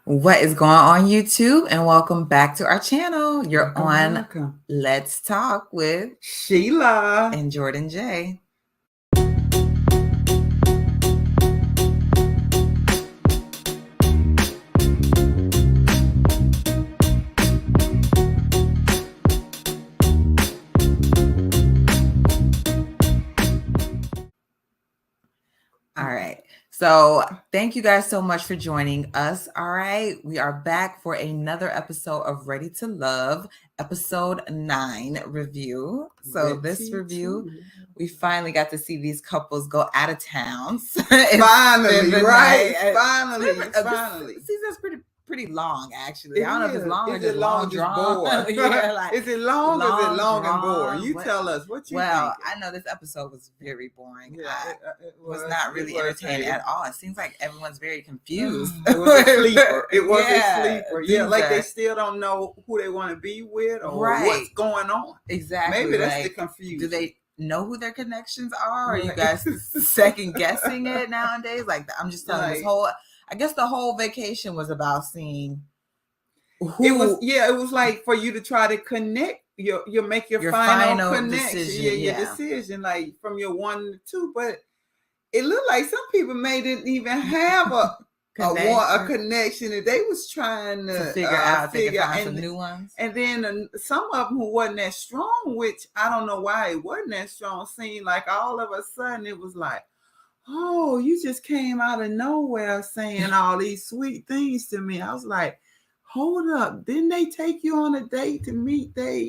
What is going on YouTube? And welcome back to our channel. You're on Let's Talk with Sheila and Jordan J. All right. So thank you guys so much for joining us. All right. We are back for another episode of Ready to Love, episode 9 review. So this review, we finally got to see these couples go out of town. Finally, right? Finally. This season's pretty long, actually. I don't know if it's long or just long drawn. Is it long or is it long and boring? You tell us what you think. Well, I know this episode was very boring. Yeah, it was not really entertaining at all. It seems like everyone's very confused. It was a sleeper. It was a sleeper. Yeah, like they still don't know who they want to be with or what's going on. Exactly. Maybe that's the confusion. Do they know who their connections are? Are you guys second guessing it nowadays? Like, I'm just telling I guess the whole vacation was about seeing who. It was like for you to try to connect. You make your final connection, decision. Your decision, like from your 1 to 2. But it looked like some people didn't even have a connection, and they was trying to figure out some new ones. And then some of them who wasn't that strong, which I don't know why it wasn't that strong, seemed like all of a sudden it was like, oh, you just came out of nowhere saying all these sweet things to me. I was like, hold up. Didn't they take you on a date to meet their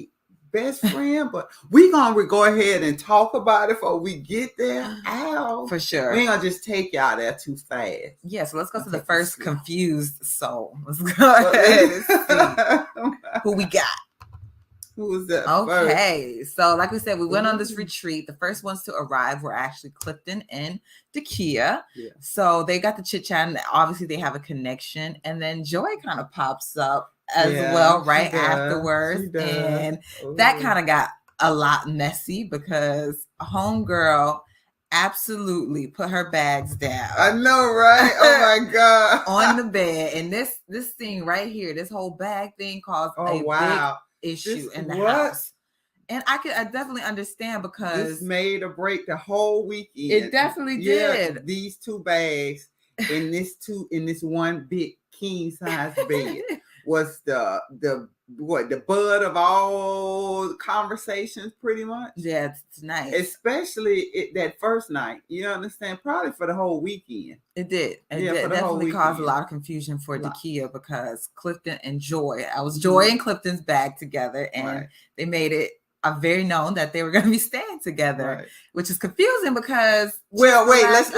best friend? But we going to go ahead and talk about it before we get there. Ow. For sure. We ain't going to just take y'all there too fast. Yeah, so let's go to the first confused soul. Let's go ahead and see who we got. Who was that? Okay, so like we said, we went on this retreat. The first ones to arrive were actually Clifton and Dakia. Yeah. So they got the chit chat, and obviously they have a connection. And then Joy kind of pops up as well right afterwards, and that kind of got a lot messy because homegirl absolutely put her bags down. I know, right? Oh my God, on the bed, and this thing right here, this whole bag thing caused a big issue in the house. And I definitely understand because this made or break the whole weekend. It definitely did. These 2 bags in this one big king size bed was the bud of all conversations, pretty much. Yeah, it's nice. Especially that first night. You understand? Probably for the whole weekend. It did. It definitely caused a lot of confusion for Dakia because Clifton and Joy. I was Joy and Clifton's bag together, and they made it very known that they were going to be staying together, which is confusing because. Well, wait. Let's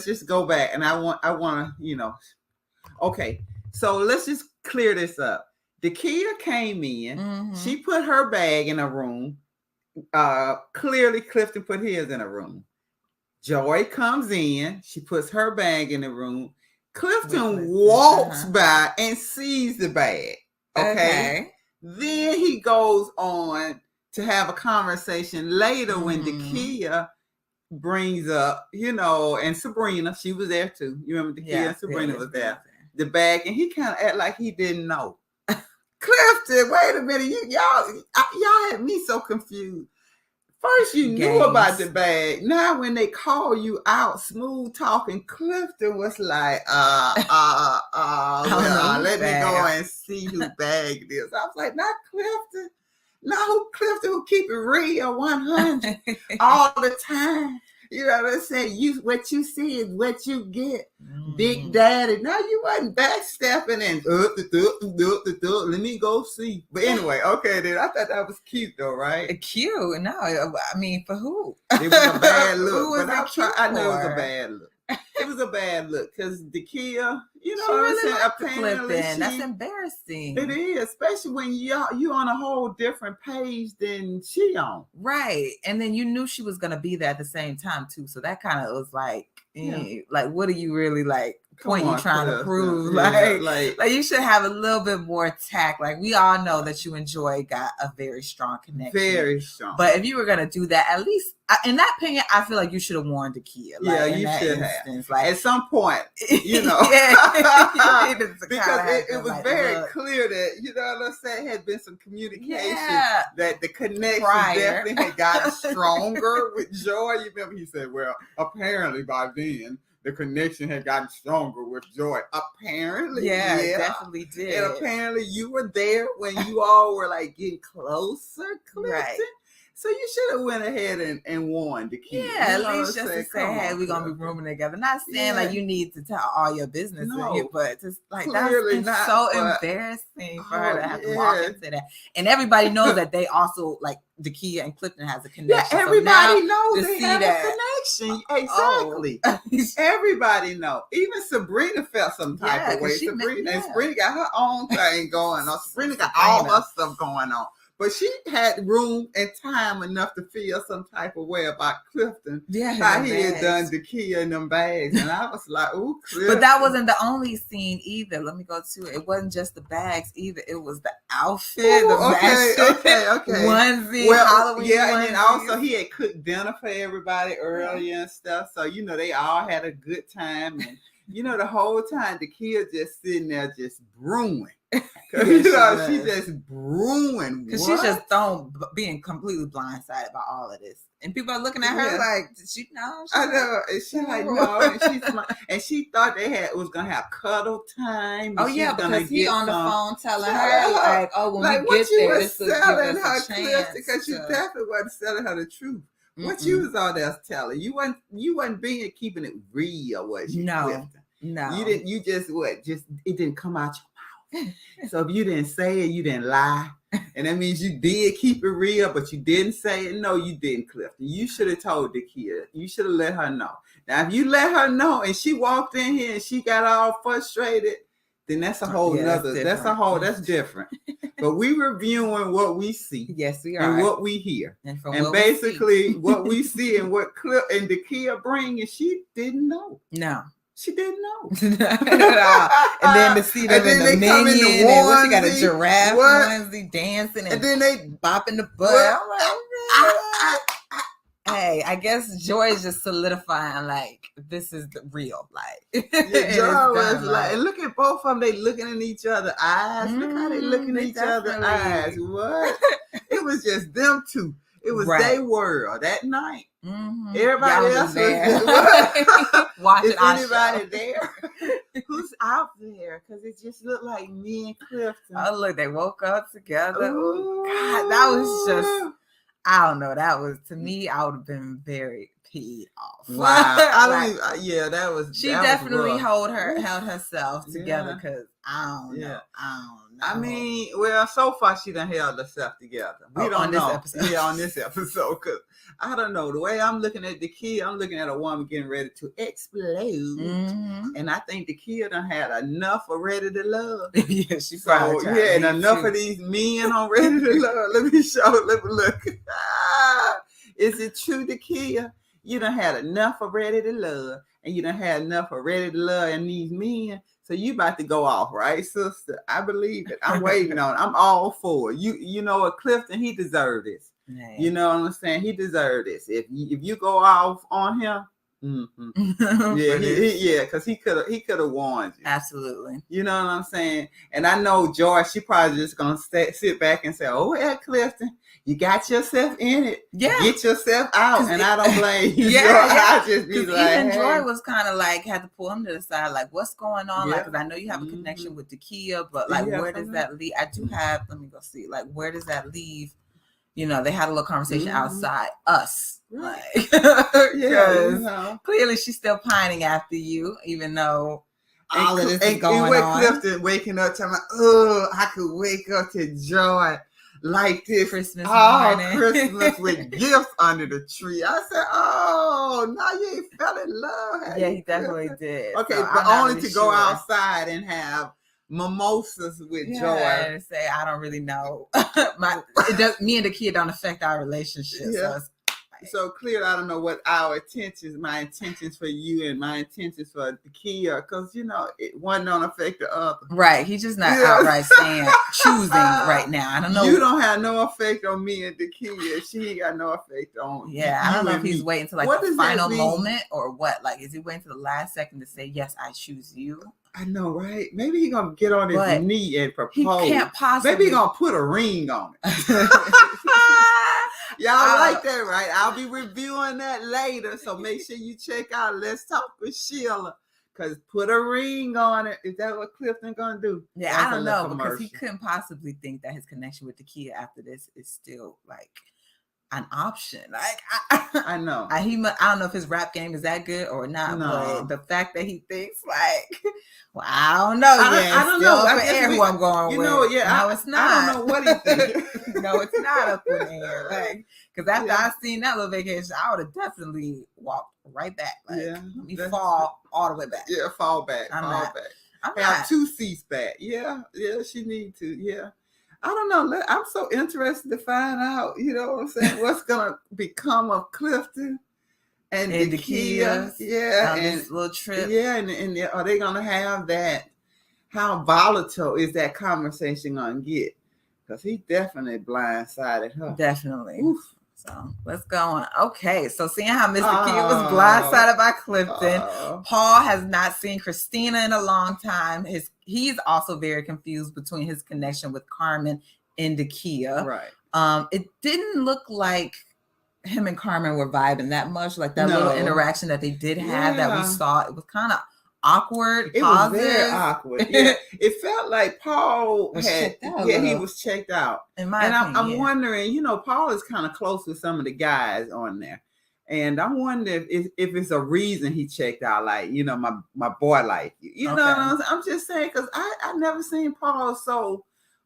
just go back, and I want to, Okay, so let's just clear this up. Dakia came in. Mm-hmm. She put her bag in a room. Clearly, Clifton put his in a room. Joy comes in. She puts her bag in the room. Clifton walks by and sees the bag. Okay. Then he goes on to have a conversation later when Dakia brings up, and Sabrina, she was there too. You remember Dakia and Sabrina was there. The bag, and he kind of act like he didn't know. Clifton, wait a minute, y'all had me so confused. First, you knew about the bag. Now, when they call you out, smooth talking, Clifton was like, let me go and see who bag it is. I was like, not Clifton. No, Clifton who keep it real 100 all the time. You know what I'm saying? What you see is what you get. Big Daddy. Now you wasn't backstepping and let me go see. But anyway, okay then. I thought that was cute though, right? Cute. No, I mean for who? It was a bad look. I know it was a bad look. It was a bad look because Dakia, she really liked Clifton. That's embarrassing. It is, especially when you on a whole different page than she on. Right, and then you knew she was gonna be there at the same time too. So that kind of was like, like, what are you really like? Point you trying to prove? Like you should have a little bit more tact. Like we all know that you and Joy got a very strong connection. Very strong. But if you were gonna do that, at least in that opinion, I feel like you should have warned Dakia. You should have. Like, at some point, because it was very clear that, you know what I'm saying, had been some communication that the connection definitely had gotten stronger with Joy. You remember he said, well, apparently by then the connection had gotten stronger with Joy. Apparently. Yeah, it definitely did. And apparently you were there when you all were like getting closer, Clifton. Right. So you should have went ahead and warned the kids. Yeah, at least just to say, hey, we're going to be rooming together. Not saying like you need to tell all your business in here, but just like that's so embarrassing for her to have to walk into that. And everybody knows that they also, like, Dakia and Clifton has a connection. Yeah, everybody knows they have a connection. Exactly. Everybody knows. Even Sabrina felt some type of way. Sabrina got her own thing going on. Sabrina got all her stuff going on. But she had room and time enough to feel some type of way about Clifton. Yeah, how he had done Dakia in them bags. And I was like, ooh, Clifton. But that wasn't the only scene either. Let me go to it. It wasn't just the bags either. It was the outfit, the onesie, Halloween onesie. And then also he had cooked dinner for everybody earlier and stuff. So, you know, they all had a good time. And, you know, the whole time Dakia just sitting there just brewing. You know, she just brewing. Because she's just being completely blindsided by all of this. And people are looking at her like, did she know? I know. And she's like, no. And she thought they was going to have cuddle time. Oh, yeah, because he on the phone telling her, like, oh, when we get there, this will give us a chance. Because you definitely wasn't selling her the truth. What you was all there telling? You wasn't keeping it real, was you? No. You didn't. You just it didn't come out your mouth. So if you didn't say it, you didn't lie, and that means you did keep it real, but you didn't say it. No, you didn't, Clifton. You should have told the kid. You should have let her know. Now, if you let her know, and she walked in here and she got all frustrated, then that's a whole nother. That's different. But we reviewing what we see. Yes, we are. And what we hear. And basically what we see and what Cliff and Dakia bring, and she didn't know. No. She didn't know. And then to see them in the minion and what, she got a giraffe onesie dancing and then they bopping the butt. I'm like, hey, I guess Joy is just solidifying like this is the real life. Joy was like, and look at both of them. They looking in each other's eyes. Look how they looking in each other's eyes. What? It was just them two. It was their world that night. Mm-hmm. Everybody else was there. Is anybody there? Who's out there? Because it just looked like me and Clifton. Oh, look, they woke up together. Ooh. God, that was just, I don't know. That was, to me, I would have been very peed off. Wow. That was. She definitely held herself together because I don't know. I mean, well, so far she done held herself together. We don't know. On this episode, because I don't know. The way I'm looking at the kid, I'm looking at a woman getting ready to explode, and I think the kid done had enough of ready to love. Yeah, she probably and enough of these men on ready to love. Let me look. Is it true, the kid? You done had enough of ready to love, and you done had enough of ready to love and these men. So you about to go off, right, sister? I believe it. I'm waiting on it. I'm all for it. You know what, Clifton, he deserved this. Yeah. You know what I'm saying? He deserved this. If you go off on him, because he could have warned you. Absolutely. You know what I'm saying? And I know Joy, she probably just gonna sit back and say, "Oh yeah, Clifton, you got yourself in it. Yeah, get yourself out." And I don't blame you. I just be like, even Joy was kind of like had to pull him to the side, like, what's going on? Like, because I know you have a connection with Dakia, but like, where does that leave? I do have. Let me go see. Like, where does that leave? You know, they had a little conversation outside us. Right. Like, clearly she's still pining after you, even though all of this is going on. Clifton waking up talking about, I could wake up to Joy like this Christmas morning. Christmas with gifts under the tree. I said, now you ain't fell in love. Yeah, he definitely did. Okay, so but only really to go outside and have mimosas with Joy. And say, I don't really know. Me and the kid don't affect our relationship. Yeah. So So clearly, I don't know what my intentions for you and my intentions for the Kia, because one don't affect the other. Right. He's just not outright saying choosing right now. I don't know. You don't have no effect on me and the Kia. She ain't got no effect on you. I don't know if he's waiting to the final moment or what. Like, is he waiting to the last second to say, yes, I choose you? I know, right? Maybe he's going to get on his knee and propose. He can't possibly. Maybe he's going to put a ring on it. Y'all like that, right? I'll be reviewing that later. So make sure you check out Let's Talk with Sheila. Because put a ring on it. Is that what Clifton going to do? Yeah, I don't know. Because he couldn't possibly think that his connection with the Kia after this is still like an option. Like I know. I don't know if his rap game is that good or not, but the fact that he thinks like, well, I don't know. I don't know. Up in air who I'm going with. No, it's not. I don't know what he thinks. No, it's not up in the air. Like, because after I seen that little vacation, I would have definitely walked right back. Like, let me fall all the way back. Yeah, fall back. I'm Have 2 seats back. Yeah, she need to. Yeah. I don't know. I'm so interested to find out, you know what I'm saying, what's going to become of Clifton and the Kia. Yeah. And this little trip. Yeah. And are they going to have that? How volatile is that conversation going to get? Because he definitely blindsided her. Definitely. Oof. So let's go on. Okay. So seeing how Mr. Kia was blindsided by Clifton, Paul has not seen Christina in a long time. He's also very confused between his connection with Carmen and the Kia. Right. It didn't look like him and Carmen were vibing that much. Like that little interaction that they did have that we saw, it was kind of awkward. It was very awkward. Yeah. It felt like Paul he was checked out. In my opinion, I'm wondering, Paul is kind of close with some of the guys on there. And I wonder if it's a reason he checked out, like, my boy like you. You know what I'm just saying, because I never seen Paul, so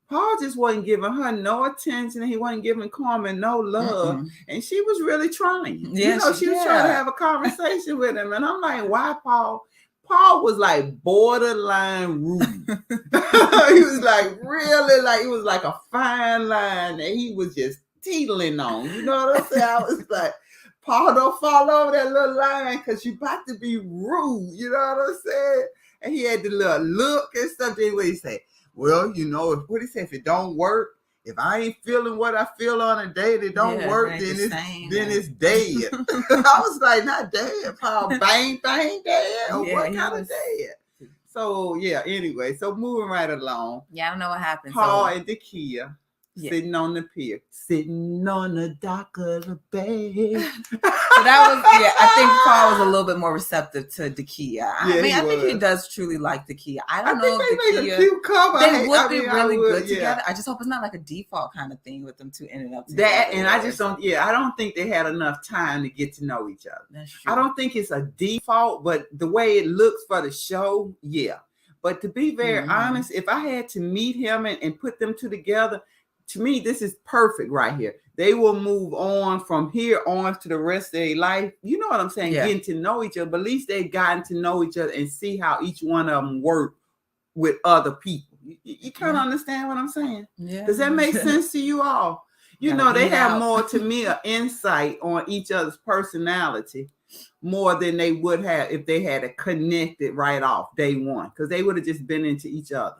Paul just wasn't giving her no attention. He wasn't giving Carmen no love. Mm-mm. And she was really trying. Yeah, she was trying to have a conversation with him. And I'm like, why Paul? Paul was like borderline rude. He was like really like, it was like a fine line that he was just teetering on. You know what I'm saying? I was like, Paul, don't fall over that little line because you about to be rude. You know what I'm saying? And he had the little look and stuff. Then what he said? Well, what he said, if it don't work, if I ain't feeling what I feel on a day that don't work, then it's dead. I was like, not dead, Paul. Bang, bang, dead. Or what kind of dead? So, anyway. So, moving right along. Yeah, I don't know what happened. Paul and the Kia sitting on the pier. Sitting on the dock of the bay. So that was, I think Paul was a little bit more receptive to the Kia. I think he does truly like the Kia. I don't know if the Kia, a cute couple. They would be really good together. I just hope it's not like a default kind of thing with them two ending up together. That, and I just don't, I don't think they had enough time to get to know each other. That's true. I don't think it's a default, but the way it looks for the show, But to be very honest, if I had to meet him and put them two together, to me, this is perfect right here. They will move on from here on to the rest of their life. You know what I'm saying? Yeah. Getting to know each other. But at least they've gotten to know each other and see how each one of them work with other people. You kind of understand what I'm saying? Yeah. Does that make sense to you all? They have more, to me, an insight on each other's personality more than they would have if they had it connected right off day one, because they would have just been into each other.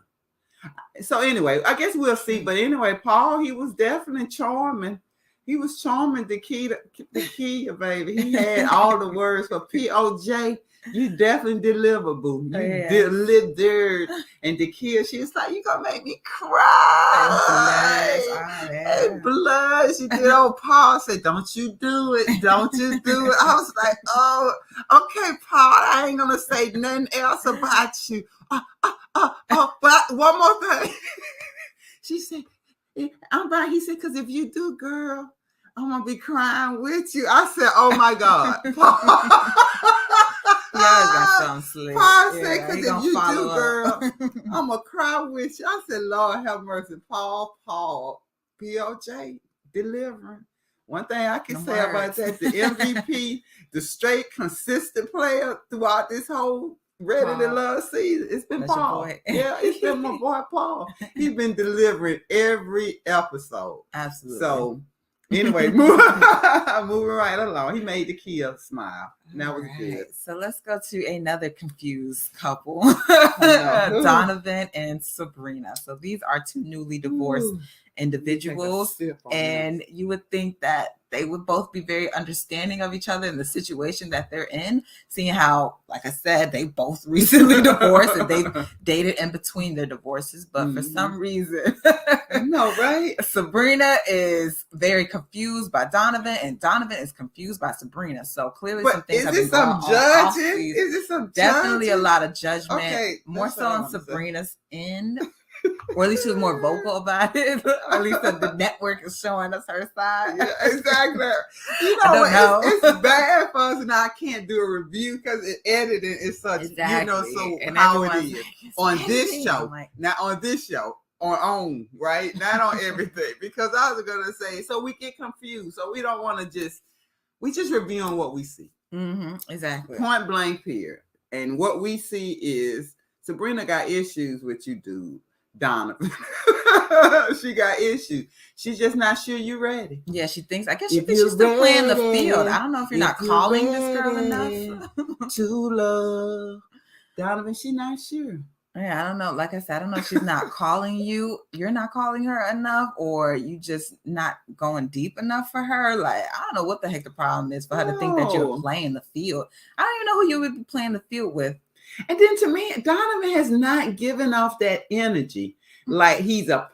So anyway, I guess we'll see. But anyway, Paul, he was definitely charming. He was charming, the Kia, baby. He had all the words for POJ. You definitely deliver, boo. You delivered. And the Kia, she was like, you gonna make me cry. And blush. She did old Paul said, don't you do it. Don't you do it. I was like, oh, okay, Paul, I ain't gonna say nothing else about you. But one more thing. She said, he said, because if you do, girl, I'm going to be crying with you. I said, oh my God. Paul said, because if you do, girl, I'm going to cry with you. I said, Lord have mercy. Paul, POJ, delivering. One thing I can say about that, the MVP, the straight, consistent player throughout this whole Ready to Love season. It's been Paul. Yeah, it's been my boy Paul. He's been delivering every episode. Absolutely. So Anyway, moving right along. He made the Kia smile. And that was good. So let's go to another confused couple. Donovan and Sabrina. So these are two newly divorced individuals. And you would think that they would both be very understanding of each other in the situation that they're in, seeing how, like I said, they both recently divorced and they've dated in between their divorces. But for some reason, no, right? Sabrina is very confused by Donovan, and Donovan is confused by Sabrina. So clearly, some things have been going on. Is it some definitely judging? A lot of judgment. Okay, more so on Sabrina's end. Or at least she was more vocal about it. Or at least the network is showing us her side. Yeah, exactly. You know, it's bad for us, and I can't do a review because it editing is such, you know, so and how it is on this show. Now on this show, on right, not on everything, because I was gonna say, so we get confused, so we don't want to we just review on what we see. Exactly. Point blank period. And what we see is Sabrina got issues with you, dude. Donovan. She got issues. She's just not sure you're ready. Yeah, she thinks she's still playing the field. I don't know if you're not calling this girl enough to love. Donovan, she's not sure. Yeah, I don't know. Like I said, I don't know if she's not calling you. You're not calling her enough, or you just not going deep enough for her. Like, I don't know what the heck the problem is for her to think that you're playing the field. I don't even know who you would be playing the field with. And then to me, Donovan has not given off that energy like he's a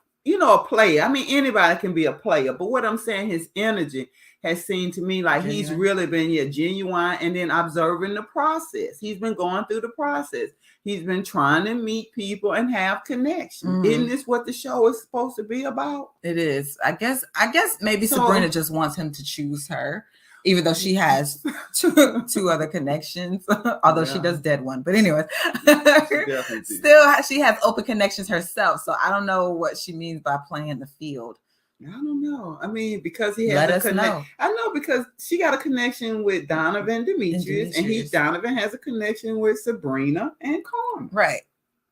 player. I mean, anybody can be a player, but what I'm saying, his energy has seemed to me like he's really been genuine, and then observing the process. He's been going through the process. He's been trying to meet people and have connection. Isn't this what the show is supposed to be about? It is. I guess maybe Sabrina just wants him to choose her, even though she has two other connections, although she does dead one. But anyways, still she has open connections herself. So I don't know what she means by playing the field. I don't know. I mean, because he has a connection. I know, because she got a connection with Donovan Demetrius, and Donovan has a connection with Sabrina and Carmen. Right.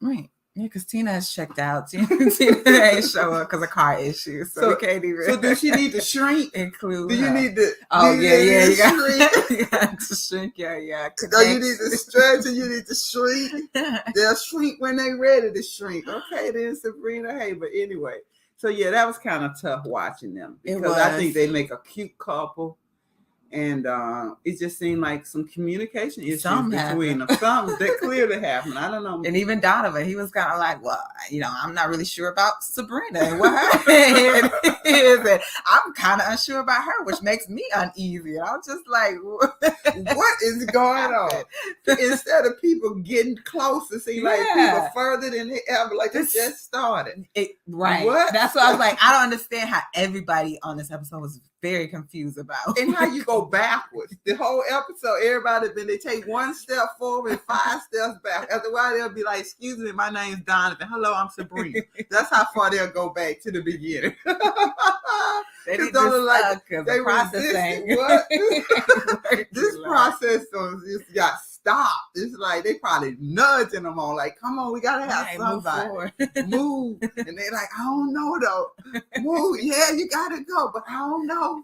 Yeah, because Tina has checked out. Tina ain't show up because of car issues, so we can't even. So does she need to shrink? Include? Do you need to? You got to shrink. Yeah. So you need to stretch and you need to shrink. They'll shrink when they're ready to shrink. Okay, then Sabrina. Hey, but anyway. So yeah, that was kind of tough watching them, because I think they make a cute couple, and it just seemed like some communication issues between them. Something that clearly happened. I don't know. And even Donovan, he was kind of like, well, I'm not really sure about Sabrina and what her head is, and I'm kind of unsure about her, which makes me uneasy. And I'm just like, what is going on? Instead of people getting closer, seem like people further than they ever, like it just started. Right. What? That's why I was like, I don't understand how everybody on this episode was very confused about. And how you go backwards. The whole episode, everybody, they take one step forward and 5 steps back. After a while, they'll be like, excuse me, my name's Donovan. Hello, I'm Sabrina. That's how far they'll go back to the beginning. They don't like they processing. What? This process just got stopped. It's like they probably nudging them on, like, come on, we gotta have somebody move. And they're like, I don't know though. Move, yeah, you gotta go, but I don't know.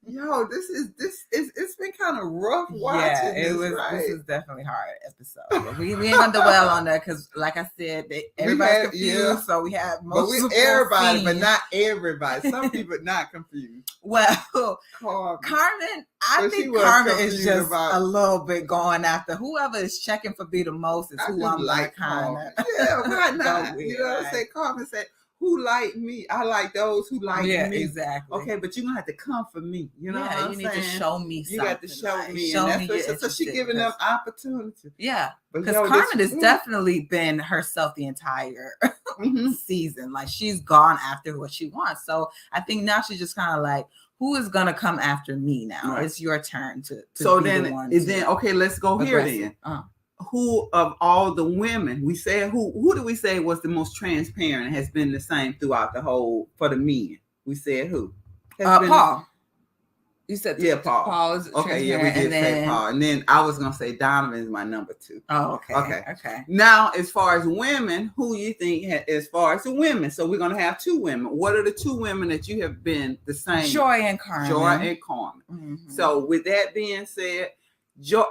Yo, it's been kind of rough watching. Yeah, this is definitely a hard episode. We ain't gonna dwell on that because, like I said, everybody's confused. So we have everybody, but not everybody. Some people not confused. Well, Carmen, I think Carmen is just a little bit going after whoever is checking for be the most is who I'm like, kind of. Yeah, why not? You know what I'm saying? Carmen said, who like me? I like those who like me. Exactly. Okay, but you're gonna have to come for me. You know what I'm saying? You need to show me something. You got to show me. So she's giving them opportunity. Yeah, because Carmen has definitely been herself the entire season. Like, she's gone after what she wants. So I think now she's just kind of like, who is gonna come after me now? Right. It's your turn to so be then, the one. Okay, let's go here then. Who of all the women, we said, who do we say was the most transparent and has been the same throughout the whole, for the men? We said who? Paul. You said Paul. Paul is okay. Yeah, we did say Paul, and then I was gonna say Donovan is my number 2. Oh, okay. Okay. Now, as far as women, who you think? As far as the women, so we're gonna have 2 women. What are the 2 women that you have been the same? Joy and Carmen. Mm-hmm. So, with that being said,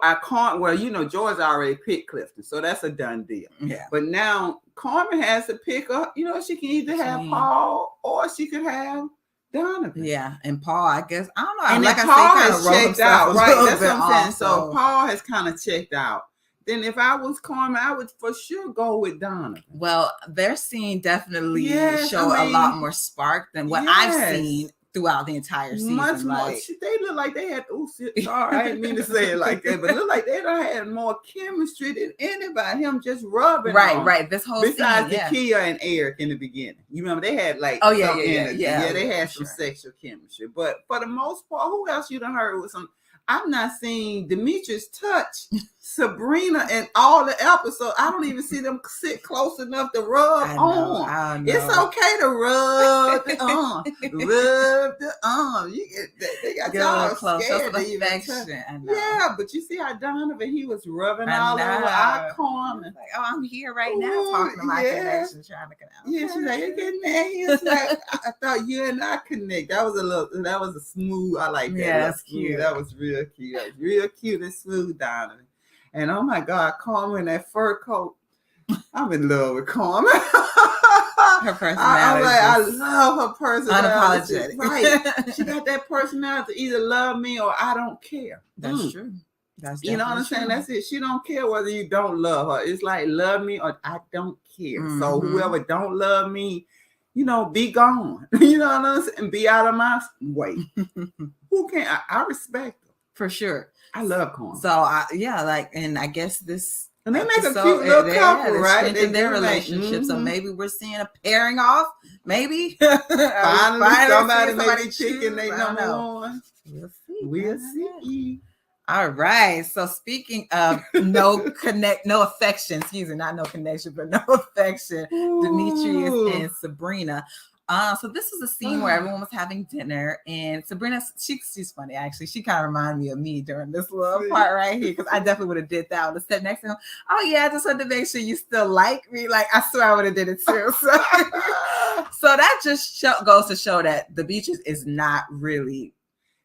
I can't. Well, Joy's already picked Clifton, so that's a done deal. Yeah. But now Carmen has to pick up. She can either have Paul or she could have Donovan. Yeah, and Paul, I guess, I don't know. And like Paul has checked out, right? That's what I'm saying. So Paul has kind of checked out. Then if I was Carmen, I would for sure go with Donovan. Well, their scene definitely show a lot more spark than what I've seen throughout the entire season. Much more. They look like they had. Sorry, I didn't mean to say it like that, but look like they don't have more chemistry than anybody. Him just rubbing. Right. This whole besides scene, Kia and Eric in the beginning. You remember they had like energy. Yeah, they had some sexual chemistry. But for the most part, who else you done heard with some? I'm not seeing Demetrius touch Sabrina in all the episodes. I don't even see them sit close enough to rub on. I know. It's okay to rub the arm. Rub the arm. They got y'all scared to even touch. Yeah, but you see how Donovan, he was rubbing all over our Carmen. Like, I'm here right now talking to my connection, trying to connect. Yeah, she's like, you're getting there. It's like, I thought you and I connect. That was a smooth. I like that. Yeah, that's cute. That was real cute. Real cute and smooth, Donovan. And oh my God, Carmen in that fur coat. I'm in love with Carmen. Her personality. I love her personality. Unapologetic. Right. She got that personality to either love me or I don't care. That's true. That's you know what I'm saying? That's it. She don't care whether you don't love her. It's like love me or I don't care. Mm-hmm. So whoever don't love me, be gone. You know what I'm saying? And be out of my way. Who can I respect her. For sure. I love Carmen. So and I guess this and they make a cute little couple, right? They their relationship. So maybe we're seeing a pairing off. Maybe finally somebody picking their number 1. We'll see. All right. So speaking of no affection, excuse me, not no connection, but no affection, Demetrius and Sabrina. So this was a scene where everyone was having dinner, and Sabrina, she's funny actually. She kind of reminded me of me during this little part right here, because I definitely would have did that. I would have sat next to him. Oh yeah, I just wanted to make sure you still like me. Like I swear I would have did it too. So that just goes to show that Demetrius is not really.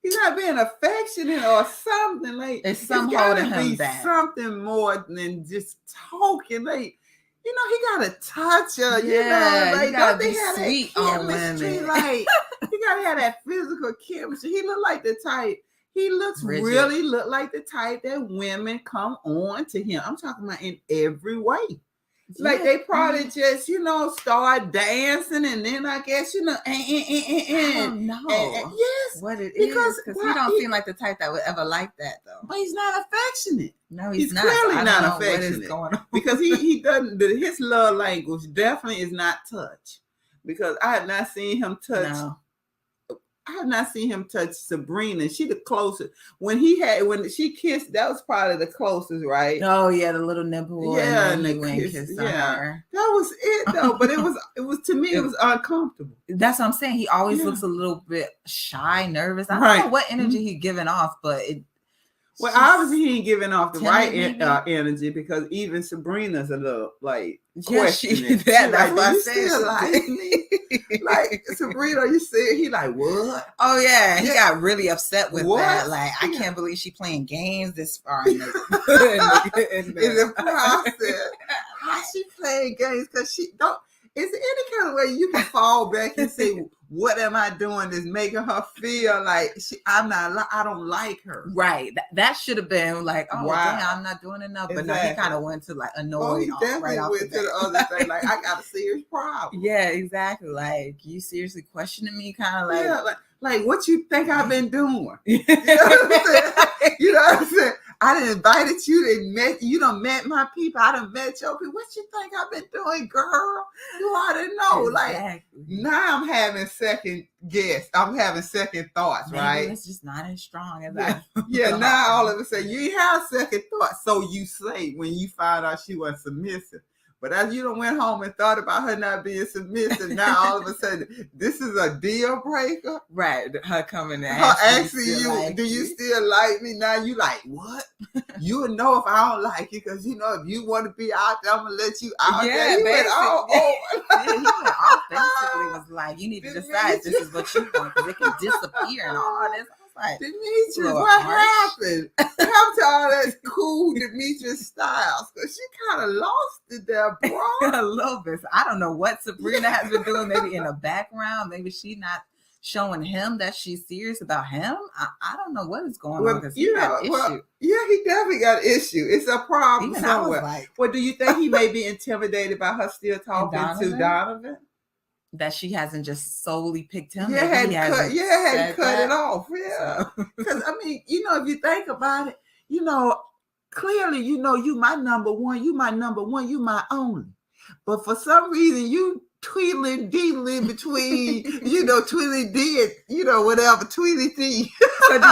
He's not being affectionate or something. Like it's some holding him back. Something more than just talking. Like. He gotta touch her. You gotta be sweet on women. Like he gotta have that physical chemistry. He look like the type. He really look like the type that women come on to him. I'm talking about in every way. Like they probably just, start dancing, and then I guess, I don't know. Yes, what it is, because he don't seem like the type that would ever like that though. But he's not affectionate. No, he's not. Clearly not affectionate. What is going on? Because he doesn't. His love language definitely is not touch. Because I have not seen him touch. No. I have not seen him touch Sabrina. She the closest. When she kissed, that was probably the closest, right? Oh yeah, the little nipple. Yeah, and the kiss on her. That was it though. But it was to me, it was uncomfortable. That's what I'm saying. He always looks a little bit shy, nervous. I don't know what energy he's giving off, but it. Well, obviously he ain't giving off the right energy, because even Sabrina's a little like questioning. That's what I said. Like me, like Sabrina, you said he like what? Oh yeah, he got really upset with that. Like I can't believe she playing games this far in the process. How she playing games? Because she don't. Is there any kind of way you can fall back and say, what am I doing that's making her feel like I don't like her? Right. That should have been like, oh, damn, I'm not doing enough. But now he kind of went to like annoy. He definitely went to the other thing. Like, I got a serious problem. Yeah, exactly. Like, you seriously questioning me? Kind of like. Yeah, like what you think I've been doing? You know what I'm saying? You know what I'm saying? I done invited you. You done met my people. I done met your people. What you think I've been doing, girl? You ought to know. Exactly. Like now I'm having second guess. I'm having second thoughts, right? It's just not as strong as I. Yeah, now all of a sudden you have second thoughts. So you say when you find out she was submissive. But as you done went home and thought about her not being submissive, now all of a sudden this is a deal breaker. Right. Her coming and asking you, do you still like me? Now you like, what? You would know if I don't like you, because you know if you want to be out there, I'm gonna let you out there. He went all over. He went off. Basically was like, you need to decide this is what you want, because it can disappear and all this. Like, Demetrius, what happened? Come to all that cool Demetrius Styles, because she kind of lost it there, bro. A little bit. So I don't know what Sabrina has been doing. Maybe in the background, maybe she not showing him that she's serious about him. I don't know what is going on, because he got an issue. Yeah, he definitely got an issue. It's a problem Even somewhere. Like, well, do you think he may be intimidated by her still talking to Donovan? That she hasn't just solely picked him. Yeah, had cut it off. Yeah. Because, I mean, if you think about it, clearly, you my number one, you my number one, you my only. But for some reason, you tweedling deedling between, tweedly did, whatever, tweedly dee. So do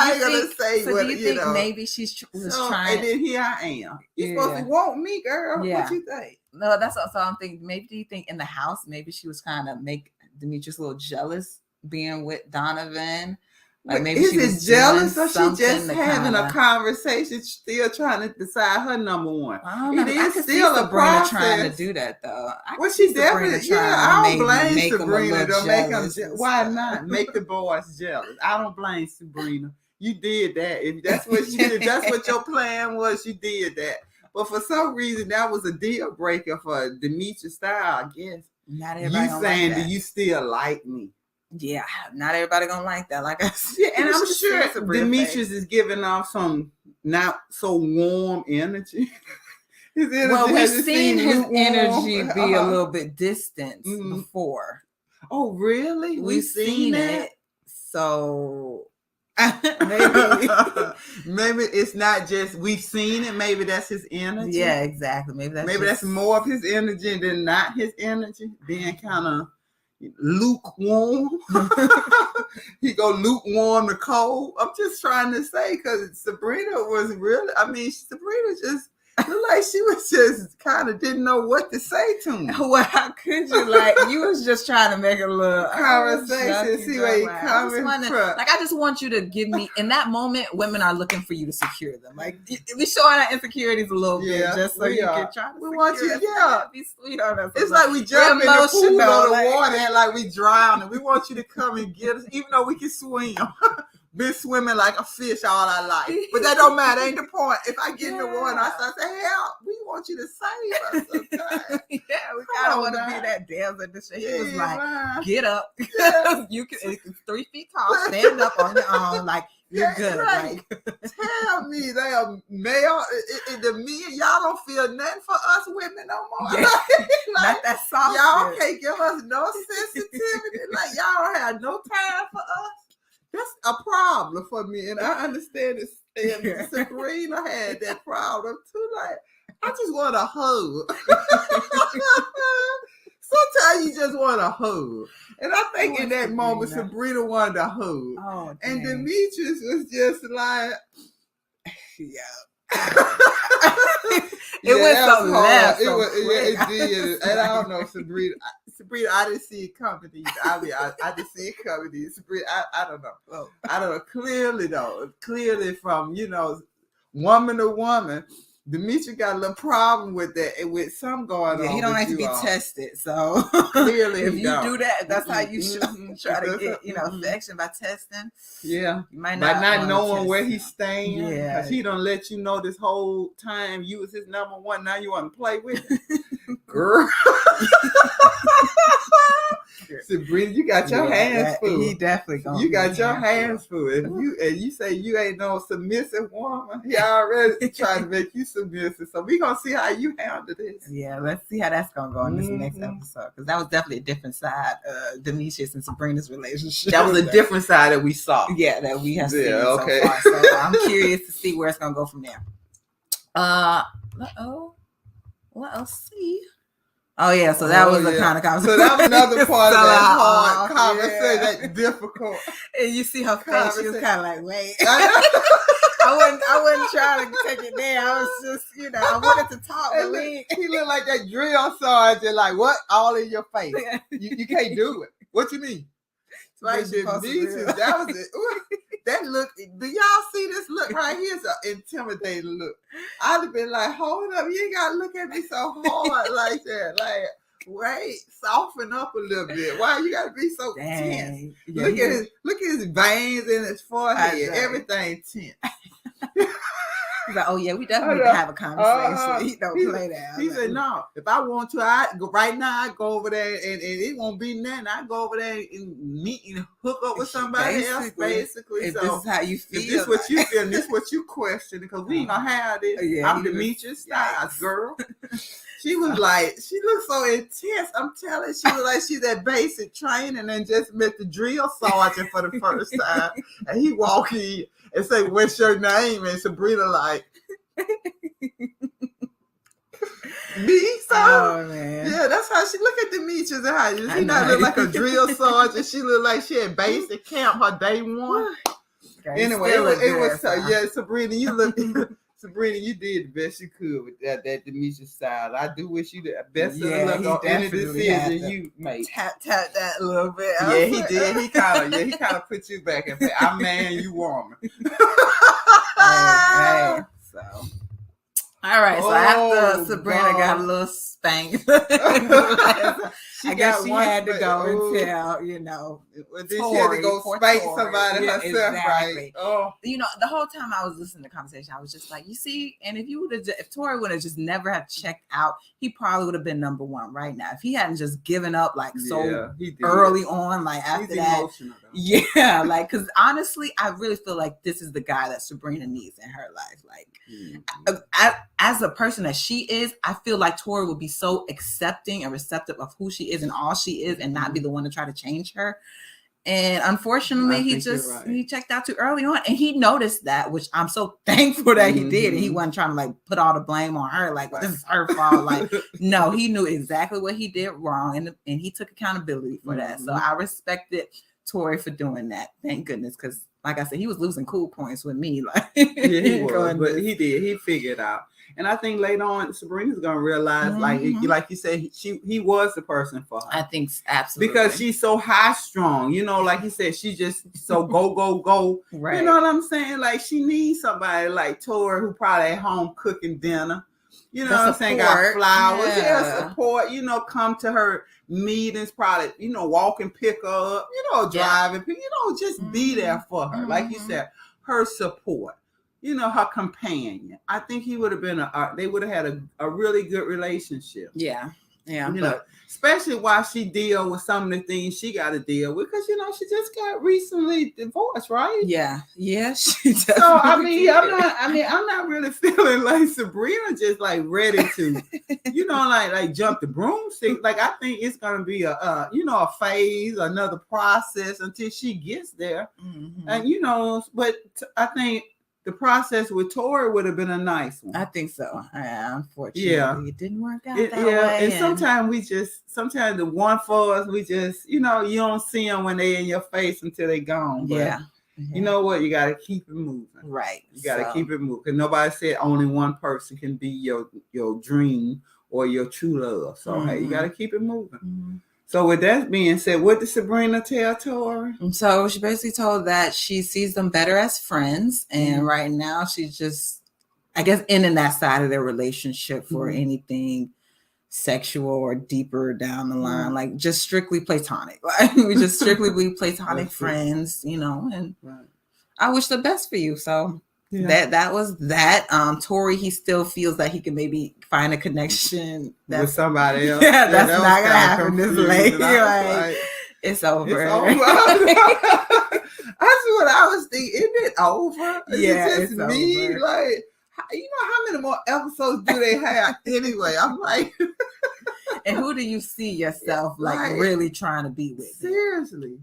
you think maybe she's trying? And then here I am. You're supposed to want me, girl. Yeah. What you think? No, that's also I'm thinking. Maybe do you think in the house, maybe she was trying to make Demetrius a little jealous being with Donovan? Like maybe is she was jealous, or she just having a conversation, still trying to decide her number one? It is still a process. Trying to do that though. She definitely. I don't blame Sabrina to make them. Why not make the boys jealous? I don't blame Sabrina. You did that. If that's what that's what your plan was. You did that. But for some reason, that was a deal breaker for Demetrius Style, I guess. Not everybody you saying, do you still like me? Yeah, not everybody gonna like that. Like I said, yeah, and I'm sure Demetrius is giving off some not so warm energy. His energy we've seen his energy be a little bit distant before. Oh, really? We've seen it. So maybe it's not just we've seen it. Maybe that's his energy. Yeah, exactly. Maybe that's more of his energy than not his energy. Being kind of lukewarm. He go lukewarm to cold. I'm just trying to say, because Sabrina was really. I mean, Sabrina just looked like she was just kind of didn't know what to say to me. Well, how could you? Like, you was just trying to make a little conversation, see where you coming from. Like, I just want you to give me. In that moment, women are looking for you to secure them. Like, we showing our insecurities a little bit, just so you can try to. We want you, be sweet on us. It's like we jump in the pool or the water and like we drown, and we want you to come and get us, even though we can swim. Been swimming like a fish all our life, but that don't matter. Ain't the point. If I get in the water and I start saying, "Help! We want you to save us." Sometimes. We kind of want to be that damsel in distress. He was like, "Get up! Yeah. You can. It's 3 feet tall. Stand up on your own. Like you're good." Right. Like, tell me they are male. The men, y'all don't feel nothing for us women no more. Yeah. Not that soft. Y'all can't give us no sensitivity. Like y'all don't have no time for us. That's a problem for me, and I understand it. And Sabrina had that problem too. Like, I just want a hug. Sometimes you just want a hug, and I think in that moment, Sabrina wanted a hug, and Demetrius was just like, It went so left. It did, and I don't know, Sabrina, I didn't see it coming. I didn't see it coming. Sabrina, I don't know. I don't know. Clearly from woman to woman, Demetrius got a little problem with that, and with some going on. He don't like to be tested, so clearly if you do that, that's how you should try to get affection by testing. Yeah, you might not knowing where he's staying. Yeah, because he don't let you know this whole time you was his number one. Now you want to play with him, girl. Sabrina, you got your hands full. He definitely gonna. You got your hands full. And you say you ain't no submissive woman. He already trying to make you submissive. So we gonna see how you handle this. Yeah, let's see how that's gonna go in this next episode, because that was definitely a different side of Demetrius and Sabrina's relationship. That was a different side that we saw. Yeah, that we have seen so far. So I'm curious to see where it's gonna go from there. What else? See. Oh yeah, so that was the kind of conversation. So that was another part of that hard conversation, that difficult. And you see her face; she was kind of like, "Wait." I wasn't trying to take it there. I was just, I wanted to talk. He looked like that drill sergeant, like what? All in your face. You can't do it. What you mean? Right, that was it. That look. Do y'all see this look right here? It's an intimidating look. I'd have been like, hold up, you ain't gotta look at me so hard like that. Like, wait, soften up a little bit. Why you gotta be so tense? Yeah, look at his veins in his forehead. Everything tense. He's like, oh yeah, we definitely need to have a conversation. He don't play that. He said, no, if I want to, I go right now. I go over there, and it won't be nothing. I go over there and meet and hook up with somebody else. Basically, if this is how you feel. If this is what you feel, and this is what you question, because we ain't gonna have this. Yeah, I'm Demetrius Styles, girl. She was like, she looked so intense. I'm telling you, she was like she's at basic training and just met the drill sergeant for the first time, and he walk in and say, "What's your name?" And Sabrina like, me? So, yeah, that's how she look at Demetrius and how she not look like a drill sergeant. She look like she at basic camp her day one. Anyway, it was Sabrina, you look. Sabrina, you did the best you could with that Demetrius style. I do wish you the best of luck on any decision you made. Tap that a little bit. Yeah, he did. He kind of put you back and said, "I'm man, you woman." Hey, so. All right, so after Sabrina got a little spank, I guess she had to go and tell, she had to go spank somebody herself, exactly. Right? Oh. The whole time I was listening to the conversation, I was just like, you see, and if Tori would have just never have checked out, he probably would have been number one right now. If he hadn't just given up early on, like after that. Yeah, like, because honestly, I really feel like this is the guy that Sabrina needs in her life. Like, as a person that she is, I feel like Tori would be so accepting and receptive of who she is and all she is, and not be the one to try to change her. And unfortunately, he checked out too early on, and he noticed that, which I'm so thankful that he did. And he wasn't trying to like put all the blame on her, like this is her fault. Like, no, he knew exactly what he did wrong, and he took accountability for that. So I respected Tori for doing that. Thank goodness, because like I said, he was losing cool points with me. Like, yeah, he was, but he did. He figured out. And I think later on, Sabrina's gonna realize, like you said, he was the person for her. I think absolutely, because she's so high strung. Like you said, she just so go. Right. You know what I'm saying? Like she needs somebody like Tori who probably at home cooking dinner. You know what I'm saying? Got flowers. Yeah, support. Come to her meetings, probably, walk and pick her up. Driving. Just be there for her. Like you said, her support. Her companion. I think he would have been they would have had a really good relationship. Yeah. Especially while she deal with some of the things she got to deal with, because she just got recently divorced, right? Yeah. She does. So I'm not really feeling like Sabrina just like ready to, like jump the broomstick. Like I think it's gonna be a phase, another process until she gets there, and but I think the process with Tori would have been a nice one. I think so. Unfortunately, it didn't work out that way. And sometimes the one for us, we just, you don't see them when they're in your face until they're gone. But you know what? You got to keep it moving. Right. You got to keep it moving. Because nobody said only one person can be your dream or your true love. So, hey, you got to keep it moving. So with that being said, what did Sabrina tell Tori? So she basically told that she sees them better as friends. And right now she's just, I guess, in that side of their relationship for anything sexual or deeper down the line, like just strictly platonic. Like we just strictly be platonic friends, and I wish the best for you. So that was that. Tori, he still feels that he can maybe find a connection with somebody else. Yeah, that's not gonna happen this late. Like, it's over. It's over. That's what I was thinking. Isn't it over? It's me. Over. Like, how many more episodes do they have anyway? I'm like, and who do you see yourself like really trying to be with? Seriously,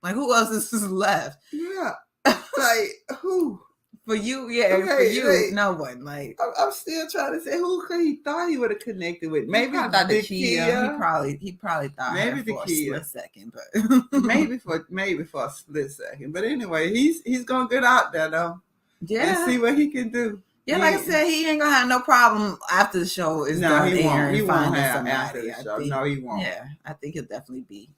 like who else is left? Yeah, like who? For you, for you, like, no one. Like I'm still trying to say who could he thought he would have connected with. Maybe I thought the Kia. He probably thought maybe the for Kia. A split second, but maybe for a split second. But anyway, he's gonna get out there though. and see what he can do. Yeah, like I said, he ain't gonna have no problem after the show is done. He won't. He won't have somebody. after the show. No, he won't. Yeah, I think he'll definitely be.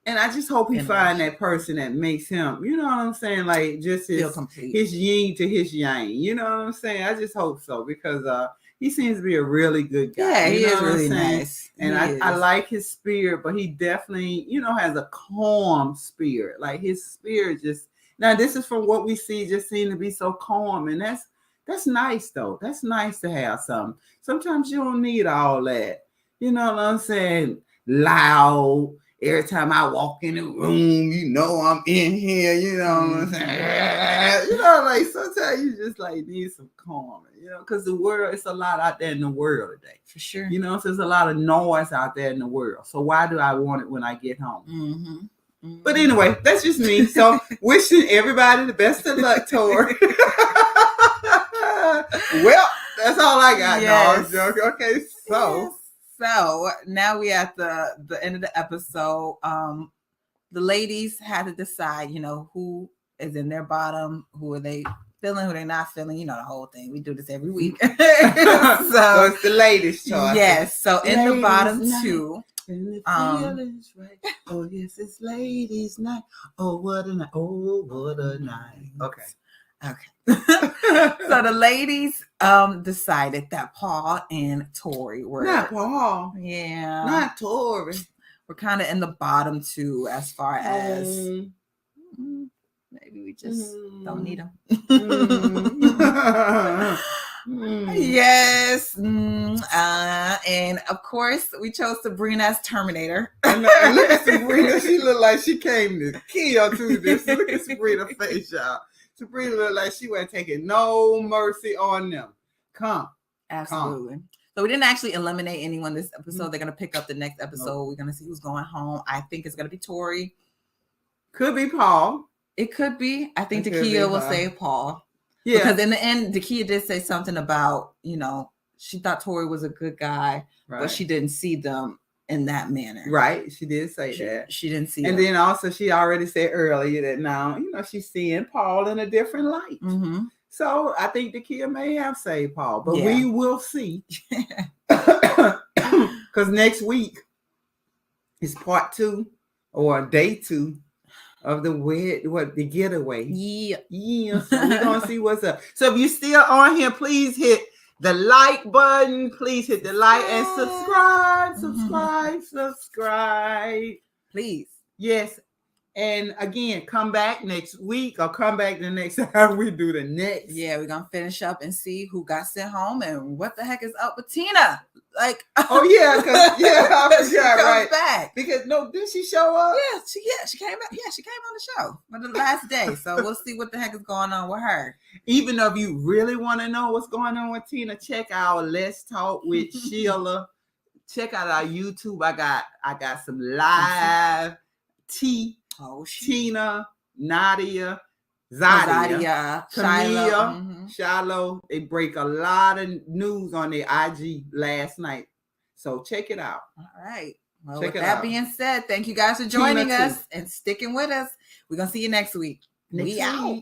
And I just hope he find that person that makes him, you know what I'm saying, like just his yin to his yang. You know what I'm saying? I just hope so because he seems to be a really good guy. Yeah, he is really nice. And I like his spirit, but he definitely, you know, has a calm spirit. Like his spirit just, now this is from what we see, just seem to be so calm. And that's nice though. That's nice to have something. Sometimes you don't need all that. You know what I'm saying? Loud. Every time I walk in the room, you know I'm in here, you know what I'm saying? You know, like sometimes you just like need some calm, you know, because the world, it's a lot out there in the world today. For sure. You know, so there's a lot of noise out there in the world. So why do I want it when I get home? Mm-hmm. Mm-hmm. But anyway, that's just me. So wishing everybody the best of luck, Tori. Well, that's all I got. Yes. No, I'm joking. Okay, so. Yes. So now we at the end of the episode. The ladies had to decide, you know, who is in their bottom, who are they feeling, who they're not feeling, you know, the whole thing. We do this every week. So it's the ladies' choice. Yes. So in the bottom night. two. And the feeling's right. Oh yes, it's ladies' night. Oh what a night. Oh what a night. Okay. So the ladies decided that Paul and Tori were not Paul. Yeah. Not Tori. We're kind of in the bottom two as far as maybe we just don't need them. Yes. And of course we chose Sabrina as Terminator. And look at Sabrina. She looked like she came to kill too. This. Look at Sabrina's face, y'all. Sabrina looked like she wasn't taking no mercy on them. Absolutely. So we didn't actually eliminate anyone this episode. They're going to pick up the next episode. We're going to see who's going home. I think it's going to be Tori. Could be Paul. It could be. I think Dakia will save Paul. Yeah. Because in the end, Dakia did say something about, you know, she thought Tori was a good guy, but she didn't see them in that manner. Right. She did say that. She didn't see and them. Then also she already said earlier that now, you know, she's seeing Paul in a different light. Mm-hmm. So I think Dakia may have saved Paul, but we will see. Because next week is part 2 or day 2 of the getaway. Yeah. So we're gonna see what's up. So if you're still on here, please hit the like button. Please hit the like and subscribe. Please. Yes. And again, come back next week or come back the next time we do the next. Yeah, we're going to finish up and see who got sent home and what the heck is up with Tina. Like, oh, yeah. I forgot, right. Back. Because, did she show up? Yeah, she came back. Yeah, she came on the show for the last day. So we'll see what the heck is going on with her. Even though if you really want to know what's going on with Tina, check out Let's Talk with Sheila. Check out our YouTube. I got some live tea. Oh, Tina, Nadia, Zadia, Camille, Shiloh. They break a lot of news on their IG last night. So check it out. All right. Well, with that being said, thank you guys for joining us and sticking with us. We're going to see you next week. We out.